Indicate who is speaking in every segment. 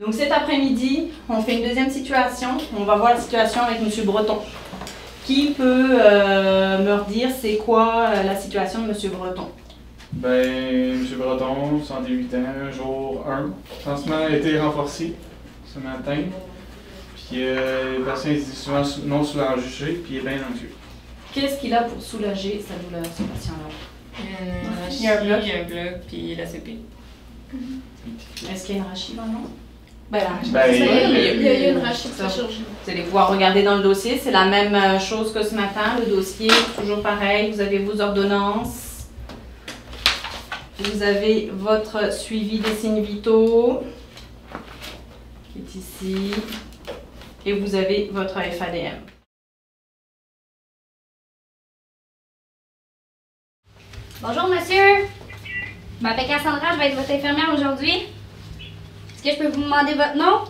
Speaker 1: Donc cet après-midi, on fait une deuxième situation. On va voir la situation avec M. Breton. Qui peut me redire c'est quoi la situation de M. Breton?
Speaker 2: Ben, M. Breton, 108 ans, jour 1. Le pansement a été renforcé ce matin. Puis le patient est souvent non soulagé, puis il est bien anxieux.
Speaker 1: Qu'est-ce qu'il a pour soulager sa douleur, ce patient-là?
Speaker 3: Il y a un bloc, puis la CP.
Speaker 1: Est-ce qu'il y a une rachis dans le nom? Ben,
Speaker 3: il y a une rachis
Speaker 1: de chirurgie. Vous allez pouvoir regarder dans le dossier, c'est la même chose que ce matin. Le dossier, toujours pareil. Vous avez vos ordonnances. Vous avez votre suivi des signes vitaux, qui est ici. Et vous avez votre FADM.
Speaker 4: Bonjour monsieur, je m'appelle Cassandra, je vais être votre infirmière aujourd'hui. Est-ce que je peux vous demander votre nom?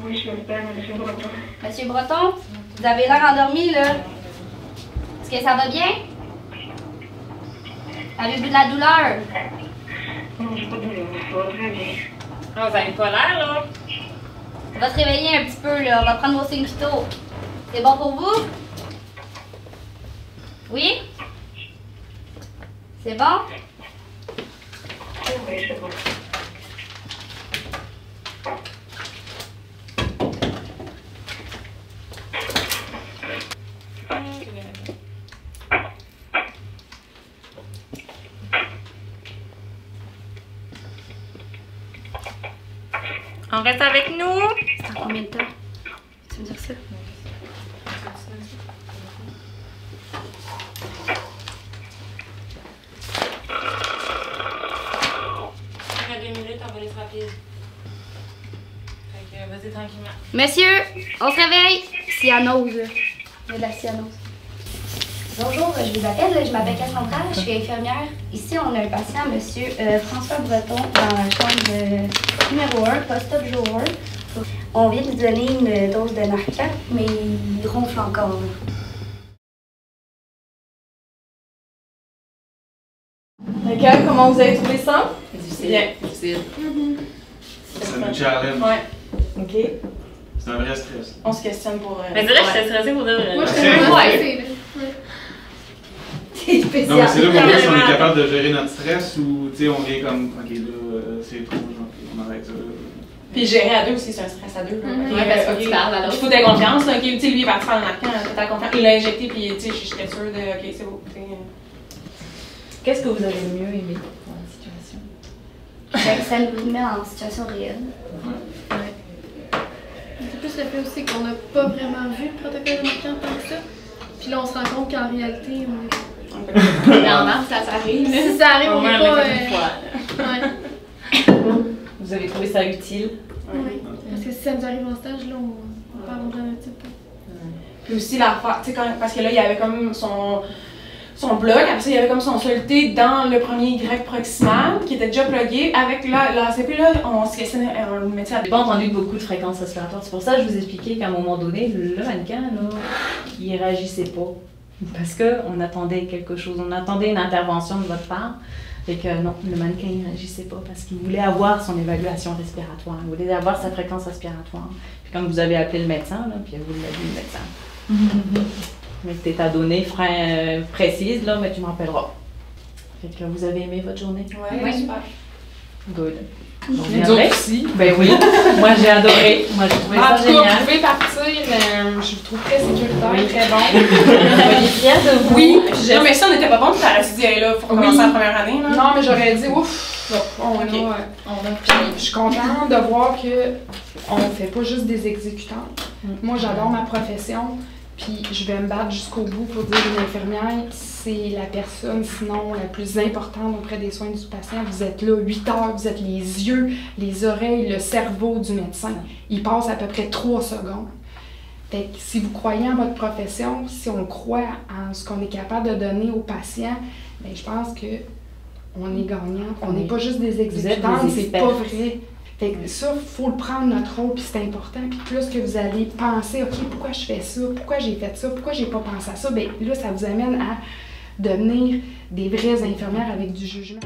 Speaker 5: Oui, je m'appelle M. Breton.
Speaker 4: Monsieur Breton, vous avez l'air endormi là. Est-ce que ça va bien? Avez-vous de la douleur?
Speaker 5: Non, j'ai pas de douleur, ça va très bien.
Speaker 3: Ah, vous n'avez pas l'air là?
Speaker 4: On va se réveiller un petit peu là, on va prendre vos signes vitaux. C'est bon pour vous? Oui? C'est bon?
Speaker 5: Oui, c'est bon.
Speaker 3: On reste avec nous.
Speaker 4: C'est en combien de temps? Tu veux dire ça?
Speaker 3: Après 2 minutes, on va les frapper. Fait que vas-y tranquillement.
Speaker 4: Monsieur, on se réveille. Cyanose. Il y a de la cyanose. Bonjour, je vous appelle, je m'appelle Cassandra, je suis infirmière. Ici, on a un patient, monsieur François Breton, dans la chambre numéro 1, post-op jour 1. On vient de lui donner une dose de Narcan, mais il ronfle encore.
Speaker 1: D'accord, comment vous avez trouvé ça?
Speaker 3: Bien.
Speaker 2: C'est un challenge.
Speaker 1: Ouais. OK.
Speaker 2: C'est un vrai stress.
Speaker 1: On se questionne pour...
Speaker 3: Mais c'est vrai que j'étais stressée pour dire.
Speaker 6: Moi, j'étais vraiment stressée.
Speaker 4: C'est spécial.
Speaker 2: Non, mais c'est là qu'on voit si on est capable de gérer notre stress ou, tu sais, on vient comme, ok, là, c'est trop, genre, on arrête ça.
Speaker 1: Puis gérer à deux aussi, c'est un stress à deux.
Speaker 3: Ouais, parce que tu parles à l'autre.
Speaker 1: Il faut de la confiance. OK, tu sais, lui, il est parti faire le marquant, t'as confiance. Il l'a injecté, puis, tu sais, j'étais sûre de, OK, c'est beau.
Speaker 7: Qu'est-ce que vous avez le mieux aimé dans la situation?
Speaker 4: Ça nous met en situation réelle.
Speaker 6: C'est plus le fait aussi qu'on n'a pas vraiment vu le protocole de Narcan tant que ça. Puis là, on se rend compte qu'en réalité, on est...
Speaker 3: Normalement, ça arrive.
Speaker 6: Si ça arrive, on n'est pas...
Speaker 7: Vous avez trouvé ça utile?
Speaker 6: Oui. Parce que si ça nous arrive en stage, là, on parle d'un type.
Speaker 1: Puis aussi, l'affaire, tu sais, parce que là, il y avait comme son bloc, après ça, il y avait comme son soluté dans le premier Y proximal, qui était déjà plugué. Avec la CP, là, on se questionnait, on le mettait à...
Speaker 7: J'ai pas entendu beaucoup de fréquences respiratoires. C'est pour ça que je vous expliquais qu'à un moment donné, le mannequin, là, il réagissait pas. Parce qu'on attendait quelque chose, on attendait une intervention de votre part. Et que non, le mannequin ne réagissait pas parce qu'il voulait avoir son évaluation respiratoire, il voulait avoir sa fréquence respiratoire. Puis quand vous avez appelé le médecin, là, puis vous l'avez dit le médecin. Mais tu t'as donné précise, là, mais tu m'en rappelleras. Fait que vous avez aimé votre journée?
Speaker 1: Oui, super.
Speaker 7: Good.
Speaker 1: Nous autres aussi.
Speaker 7: Ben oui, moi j'ai adoré. Moi j'ai trouvé ça génial.
Speaker 8: Vous pouvez partir, je vous trouve très sécuritaire, très bon.
Speaker 7: Soyez fiers de vous.
Speaker 1: Oui, non mais ça on n'était pas bon, tu t'aurais dit, hey, là, faut commencer la première année. Là.
Speaker 8: Non, mais j'aurais dit, ouf, je suis contente de voir qu'on ne fait pas juste des exécutantes. Moi, j'adore ma profession. Puis je vais me battre jusqu'au bout pour dire une infirmière, c'est la personne sinon la plus importante auprès des soins du patient. Vous êtes là 8 heures, vous êtes les yeux, les oreilles, le cerveau du médecin. Il passe à peu près 3 secondes. Fait que si vous croyez en votre profession, si on croit en ce qu'on est capable de donner aux patients, bien, je pense qu'on est gagnant. On n'est pas juste des exécutantes, c'est pas vrai. Fait que ça, il faut le prendre notre rôle, puis c'est important. Puis plus que vous allez penser, OK, pourquoi je fais ça? Pourquoi j'ai fait ça? Pourquoi j'ai pas pensé à ça? Bien là, ça vous amène à devenir des vraies infirmières avec du jugement.